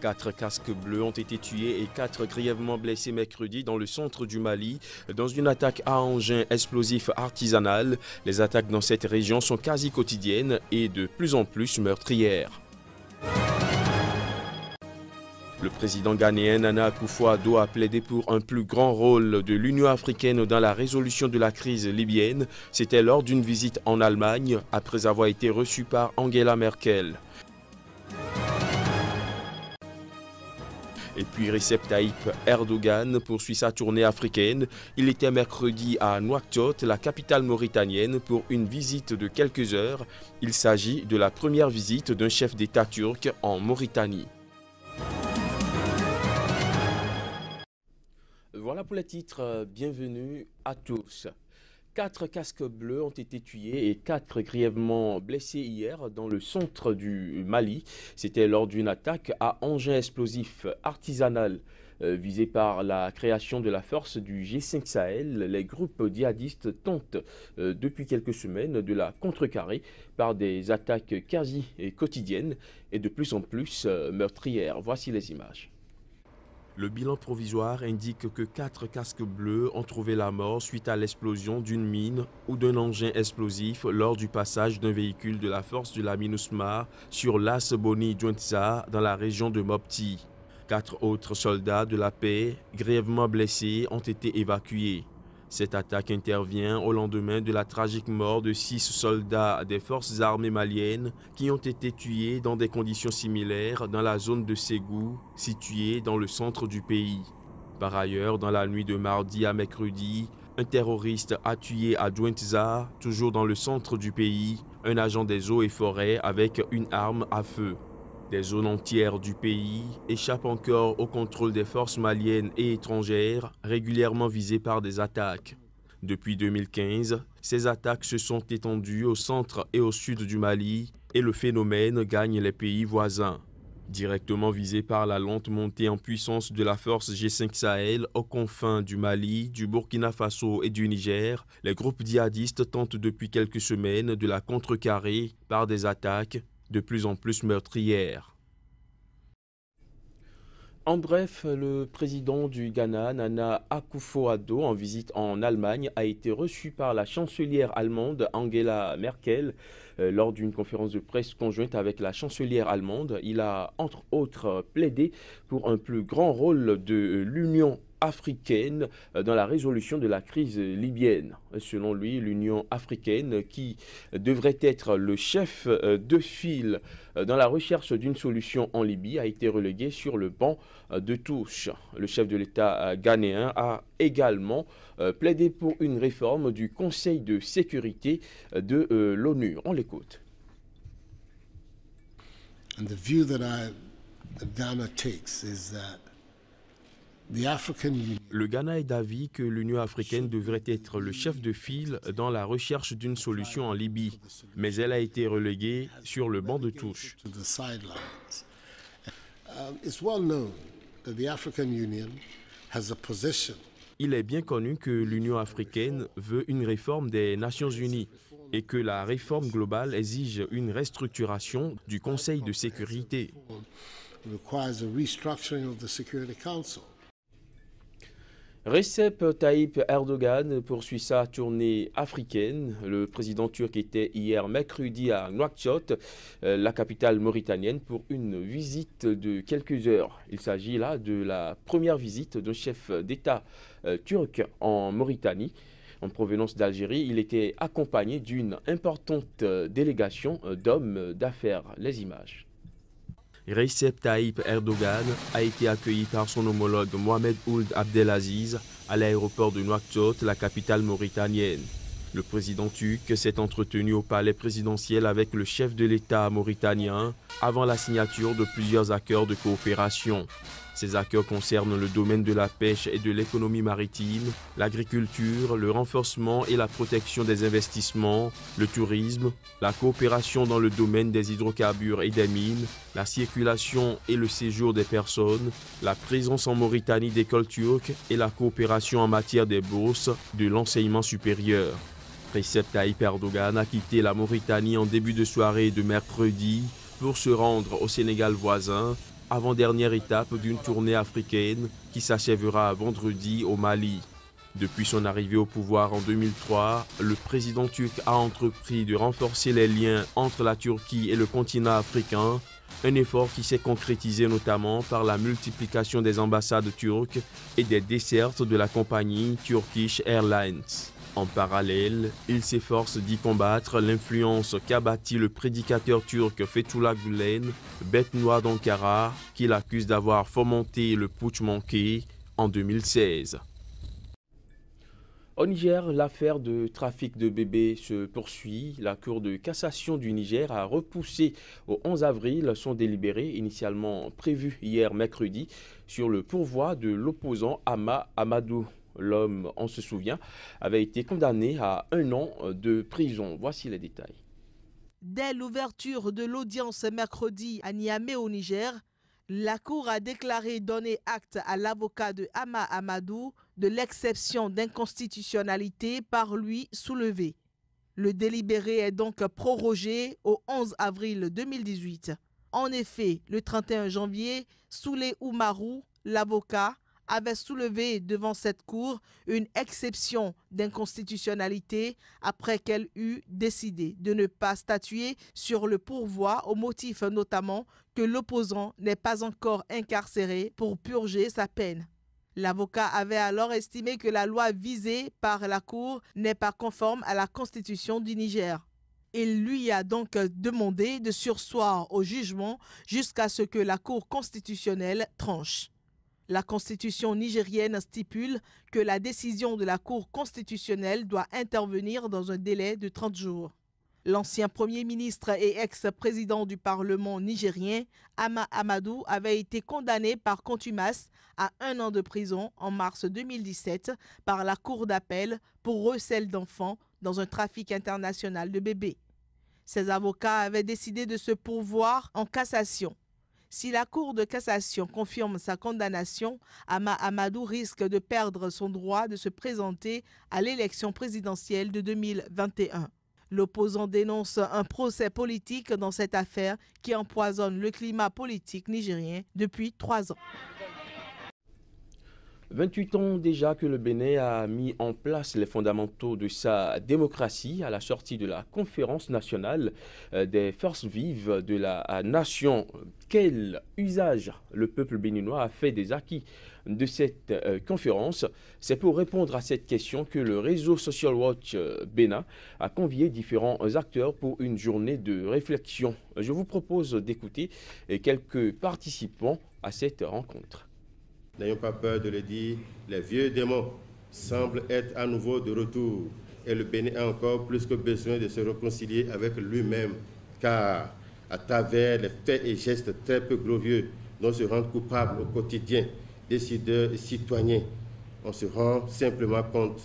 4 casques bleus ont été tués et 4 grièvement blessés mercredi dans le centre du Mali dans une attaque à engin explosif artisanal. Les attaques dans cette région sont quasi quotidiennes et de plus en plus meurtrières. Le président ghanéen Nana Akufo-Addo a plaidé pour un plus grand rôle de l'Union africaine dans la résolution de la crise libyenne. C'était lors d'une visite en Allemagne, après avoir été reçu par Angela Merkel. Et puis Recep Tayyip Erdogan poursuit sa tournée africaine. Il était mercredi à Nouakchott, la capitale mauritanienne, pour une visite de quelques heures. Il s'agit de la première visite d'un chef d'État turc en Mauritanie. Voilà pour les titres, bienvenue à tous. 4 casques bleus ont été tués et 4 grièvement blessés hier dans le centre du Mali. C'était lors d'une attaque à engin explosif artisanal visé par la création de la force du G5 Sahel. Les groupes djihadistes tentent depuis quelques semaines de la contrecarrer par des attaques quasi quotidiennes et de plus en plus meurtrières. Voici les images. Le bilan provisoire indique que 4 casques bleus ont trouvé la mort suite à l'explosion d'une mine ou d'un engin explosif lors du passage d'un véhicule de la force de la MINUSMA sur l'As Boni-Djointsa dans la région de Mopti. 4 autres soldats de la paix, grièvement blessés, ont été évacués. Cette attaque intervient au lendemain de la tragique mort de 6 soldats des forces armées maliennes qui ont été tués dans des conditions similaires dans la zone de Ségou, située dans le centre du pays. Par ailleurs, dans la nuit de mardi à mercredi, un terroriste a tué à Djointsa, toujours dans le centre du pays, un agent des eaux et forêts avec une arme à feu. Des zones entières du pays échappent encore au contrôle des forces maliennes et étrangères, régulièrement visées par des attaques. Depuis 2015, ces attaques se sont étendues au centre et au sud du Mali et le phénomène gagne les pays voisins. Directement visés par la lente montée en puissance de la force G5 Sahel aux confins du Mali, du Burkina Faso et du Niger, les groupes djihadistes tentent depuis quelques semaines de la contrecarrer par des attaques de plus en plus meurtrières. En bref, le président du Ghana, Nana Akufo-Addo, en visite en Allemagne, a été reçu par la chancelière allemande Angela Merkel lors d'une conférence de presse conjointe avec la chancelière allemande. Il a entre autres plaidé pour un plus grand rôle de l'Union africaine dans la résolution de la crise libyenne. Selon lui, l'Union africaine, qui devrait être le chef de file dans la recherche d'une solution en Libye, a été reléguée sur le banc de touche. Le chef de l'État ghanéen a également plaidé pour une réforme du Conseil de sécurité de l'ONU. On l'écoute. And the view that Ghana takes is that le Ghana est d'avis que l'Union africaine devrait être le chef de file dans la recherche d'une solution en Libye, mais elle a été reléguée sur le banc de touche. Il est bien connu que l'Union africaine veut une réforme des Nations unies et que la réforme globale exige une restructuration du Conseil de sécurité. Recep Tayyip Erdogan poursuit sa tournée africaine. Le président turc était hier mercredi à Nouakchott, la capitale mauritanienne, pour une visite de quelques heures. Il s'agit là de la première visite d'un chef d'État turc en Mauritanie. En provenance d'Algérie, il était accompagné d'une importante délégation d'hommes d'affaires. Les images. Recep Tayyip Erdogan a été accueilli par son homologue Mohamed Ould Abdelaziz à l'aéroport de Nouakchott, la capitale mauritanienne. Le président turc s'est entretenu au palais présidentiel avec le chef de l'État mauritanien avant la signature de plusieurs accords de coopération. Ces accords concernent le domaine de la pêche et de l'économie maritime, l'agriculture, le renforcement et la protection des investissements, le tourisme, la coopération dans le domaine des hydrocarbures et des mines, la circulation et le séjour des personnes, la présence en Mauritanie d'écoles turques et la coopération en matière des bourses de l'enseignement supérieur. Recep Tayyip Erdogan a quitté la Mauritanie en début de soirée de mercredi pour se rendre au Sénégal voisin avant-dernière étape d'une tournée africaine qui s'achèvera vendredi au Mali. Depuis son arrivée au pouvoir en 2003, le président turc a entrepris de renforcer les liens entre la Turquie et le continent africain, un effort qui s'est concrétisé notamment par la multiplication des ambassades turques et des dessertes de la compagnie Turkish Airlines. En parallèle, il s'efforce d'y combattre l'influence qu'a bâtie le prédicateur turc Fethullah Gülen, bête noire d'Ankara, qu'il accuse d'avoir fomenté le putsch manqué en 2016. Au Niger, l'affaire de trafic de bébés se poursuit. La Cour de cassation du Niger a repoussé au 11 avril son délibéré initialement prévu hier mercredi sur le pourvoi de l'opposant Hama Amadou. L'homme, on se souvient, avait été condamné à 1 an de prison. Voici les détails. Dès l'ouverture de l'audience mercredi à Niamey au Niger, la Cour a déclaré donner acte à l'avocat de Hama Amadou de l'exception d'inconstitutionnalité par lui soulevée. Le délibéré est donc prorogé au 11 avril 2018. En effet, le 31 janvier, Souley Oumarou, l'avocat, avait soulevé devant cette cour une exception d'inconstitutionnalité après qu'elle eut décidé de ne pas statuer sur le pourvoi au motif notamment que l'opposant n'est pas encore incarcéré pour purger sa peine. L'avocat avait alors estimé que la loi visée par la Cour n'est pas conforme à la Constitution du Niger. Il lui a donc demandé de surseoir au jugement jusqu'à ce que la Cour constitutionnelle tranche. La Constitution nigérienne stipule que la décision de la Cour constitutionnelle doit intervenir dans un délai de 30 jours. L'ancien Premier ministre et ex-président du Parlement nigérien, Hama Amadou, avait été condamné par contumace à 1 an de prison en mars 2017 par la Cour d'appel pour recel d'enfants dans un trafic international de bébés. Ses avocats avaient décidé de se pourvoir en cassation. Si la Cour de cassation confirme sa condamnation, Hama Amadou risque de perdre son droit de se présenter à l'élection présidentielle de 2021. L'opposant dénonce un procès politique dans cette affaire qui empoisonne le climat politique nigérien depuis 3 ans. 28 ans déjà que le Bénin a mis en place les fondamentaux de sa démocratie à la sortie de la conférence nationale des forces vives de la nation. Quel usage le peuple béninois a fait des acquis de cette conférence? C'est pour répondre à cette question que le réseau Social Watch Bénin a convié différents acteurs pour une journée de réflexion. Je vous propose d'écouter quelques participants à cette rencontre. N'ayons pas peur de le dire, les vieux démons semblent être à nouveau de retour et le Bénin a encore plus que besoin de se réconcilier avec lui-même, car à travers les faits et gestes très peu glorieux dont se rendent coupables au quotidien décideurs et citoyens, on se rend simplement compte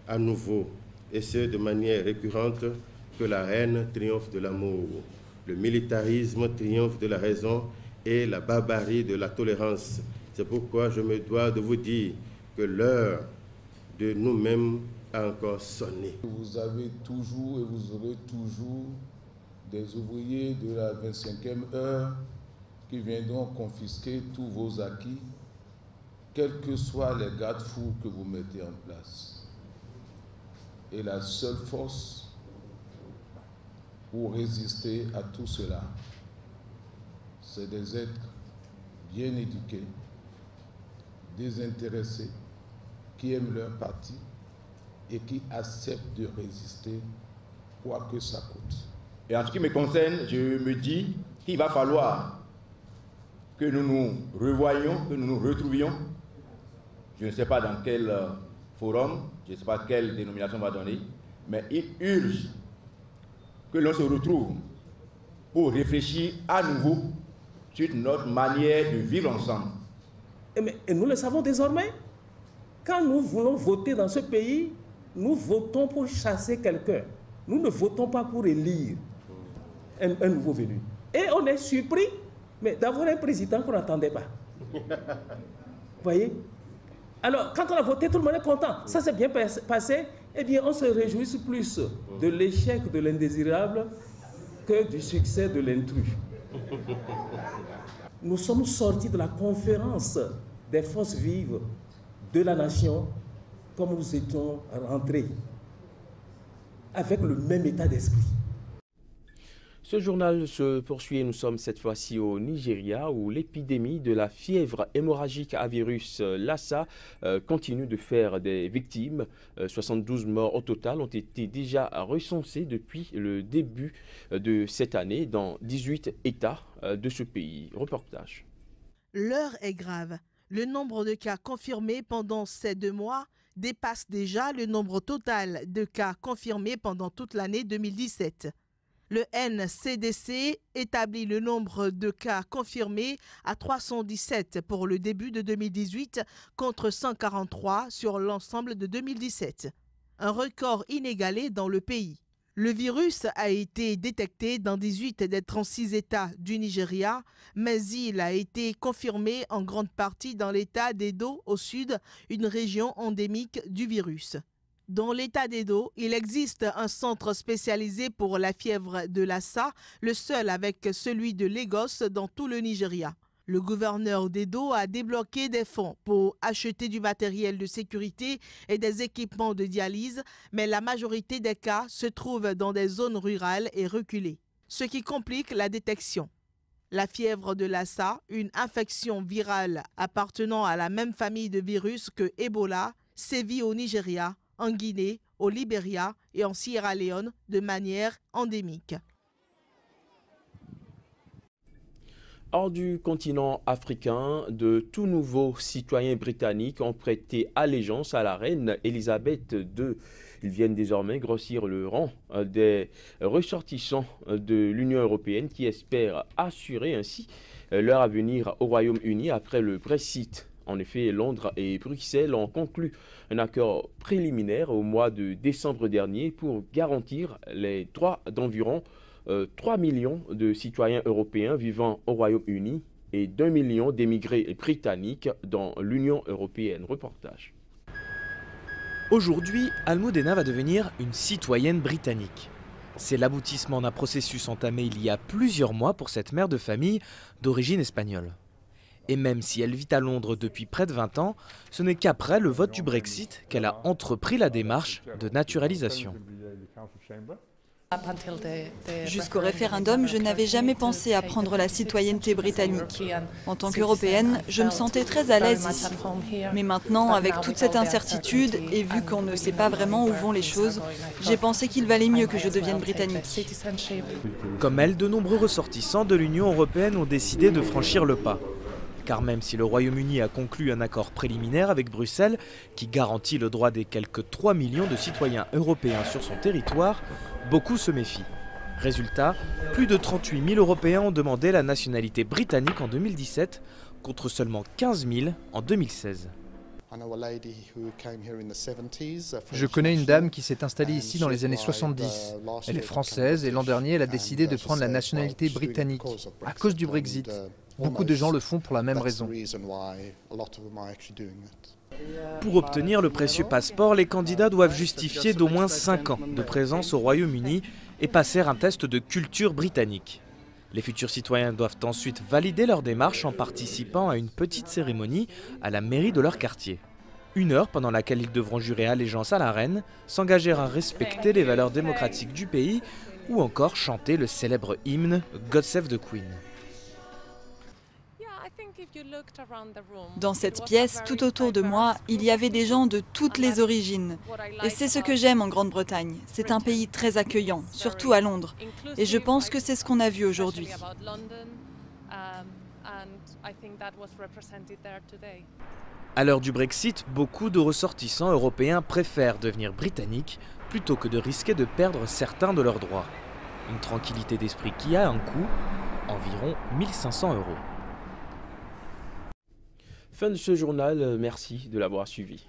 à nouveau, et ce de manière récurrente, que la haine triomphe de l'amour, le militarisme triomphe de la raison et la barbarie de la tolérance. C'est pourquoi je me dois de vous dire que l'heure de nous-mêmes a encore sonné. Vous avez toujours et vous aurez toujours des ouvriers de la 25e heure qui viendront confisquer tous vos acquis, quels que soient les garde-fous que vous mettez en place. Et la seule force pour résister à tout cela, c'est des êtres bien éduqués, désintéressés, qui aiment leur parti et qui acceptent de résister quoi que ça coûte. Et en ce qui me concerne, je me dis qu'il va falloir que nous nous revoyions, que nous nous retrouvions. Je ne sais pas dans quel forum, je ne sais pas quelle dénomination on va donner, mais il urge que l'on se retrouve pour réfléchir à nouveau sur notre manière de vivre ensemble. Et nous le savons désormais. Quand nous voulons voter dans ce pays, nous votons pour chasser quelqu'un. Nous ne votons pas pour élire un nouveau venu. Et on est surpris d'avoir un président qu'on n'attendait pas. Vous voyez? Alors, quand on a voté, tout le monde est content. Ça s'est bien passé. Eh bien, on se réjouit plus de l'échec de l'indésirable que du succès de l'intrus. nous sommes sortis de la conférence des forces vives de la nation comme nous étions rentrés, avec le même état d'esprit. Ce journal se poursuit et nous sommes cette fois-ci au Nigeria où l'épidémie de la fièvre hémorragique à virus Lassa continue de faire des victimes. 72 morts au total ont été déjà recensés depuis le début de cette année dans 18 États de ce pays. Reportage. L'heure est grave. Le nombre de cas confirmés pendant ces 2 mois dépasse déjà le nombre total de cas confirmés pendant toute l'année 2017. Le NCDC établit le nombre de cas confirmés à 317 pour le début de 2018 contre 143 sur l'ensemble de 2017. Un record inégalé dans le pays. Le virus a été détecté dans 18 des 36 États du Nigeria, mais il a été confirmé en grande partie dans l'État d'Edo au sud, une région endémique du virus. Dans l'État d'Edo, il existe un centre spécialisé pour la fièvre de Lassa, le seul avec celui de Lagos dans tout le Nigeria. Le gouverneur d'Edo a débloqué des fonds pour acheter du matériel de sécurité et des équipements de dialyse, mais la majorité des cas se trouvent dans des zones rurales et reculées, ce qui complique la détection. La fièvre de Lassa, une infection virale appartenant à la même famille de virus que Ebola, sévit au Nigeria, en Guinée, au Libéria et en Sierra Leone de manière endémique. Hors du continent africain, de tout nouveaux citoyens britanniques ont prêté allégeance à la reine Elisabeth II. Ils viennent désormais grossir le rang des ressortissants de l'Union européenne qui espèrent assurer ainsi leur avenir au Royaume-Uni après le Brexit. En effet, Londres et Bruxelles ont conclu un accord préliminaire au mois de décembre dernier pour garantir les droits d'environ 3 millions de citoyens européens vivant au Royaume-Uni et d'1 million d'émigrés britanniques dans l'Union européenne. Reportage. Aujourd'hui, Almudena va devenir une citoyenne britannique. C'est l'aboutissement d'un processus entamé il y a plusieurs mois pour cette mère de famille d'origine espagnole. Et même si elle vit à Londres depuis près de 20 ans, ce n'est qu'après le vote du Brexit qu'elle a entrepris la démarche de naturalisation. Jusqu'au référendum, je n'avais jamais pensé à prendre la citoyenneté britannique. En tant qu'Européenne, je me sentais très à l'aise ici. Mais maintenant, avec toute cette incertitude et vu qu'on ne sait pas vraiment où vont les choses, j'ai pensé qu'il valait mieux que je devienne britannique. Comme elle, de nombreux ressortissants de l'Union européenne ont décidé de franchir le pas. Car même si le Royaume-Uni a conclu un accord préliminaire avec Bruxelles qui garantit le droit des quelques 3 millions de citoyens européens sur son territoire, beaucoup se méfient. Résultat, plus de 38 000 Européens ont demandé la nationalité britannique en 2017 contre seulement 15 000 en 2016. Je connais une dame qui s'est installée ici dans les années 70. Elle est française et l'an dernier, elle a décidé de prendre la nationalité britannique à cause du Brexit. Beaucoup de gens le font pour la même raison. Pour obtenir le précieux passeport, les candidats doivent justifier d'au moins 5 ans de présence au Royaume-Uni et passer un test de culture britannique. Les futurs citoyens doivent ensuite valider leur démarche en participant à une petite cérémonie à la mairie de leur quartier. 1 heure pendant laquelle ils devront jurer allégeance à la reine, s'engager à respecter les valeurs démocratiques du pays ou encore chanter le célèbre hymne God Save the Queen. Dans cette pièce, tout autour de moi, il y avait des gens de toutes les origines. Et c'est ce que j'aime en Grande-Bretagne. C'est un pays très accueillant, surtout à Londres. Et je pense que c'est ce qu'on a vu aujourd'hui. À l'heure du Brexit, beaucoup de ressortissants européens préfèrent devenir britanniques plutôt que de risquer de perdre certains de leurs droits. Une tranquillité d'esprit qui a un coût, environ 1 500 €. Fin de ce journal, merci de l'avoir suivi.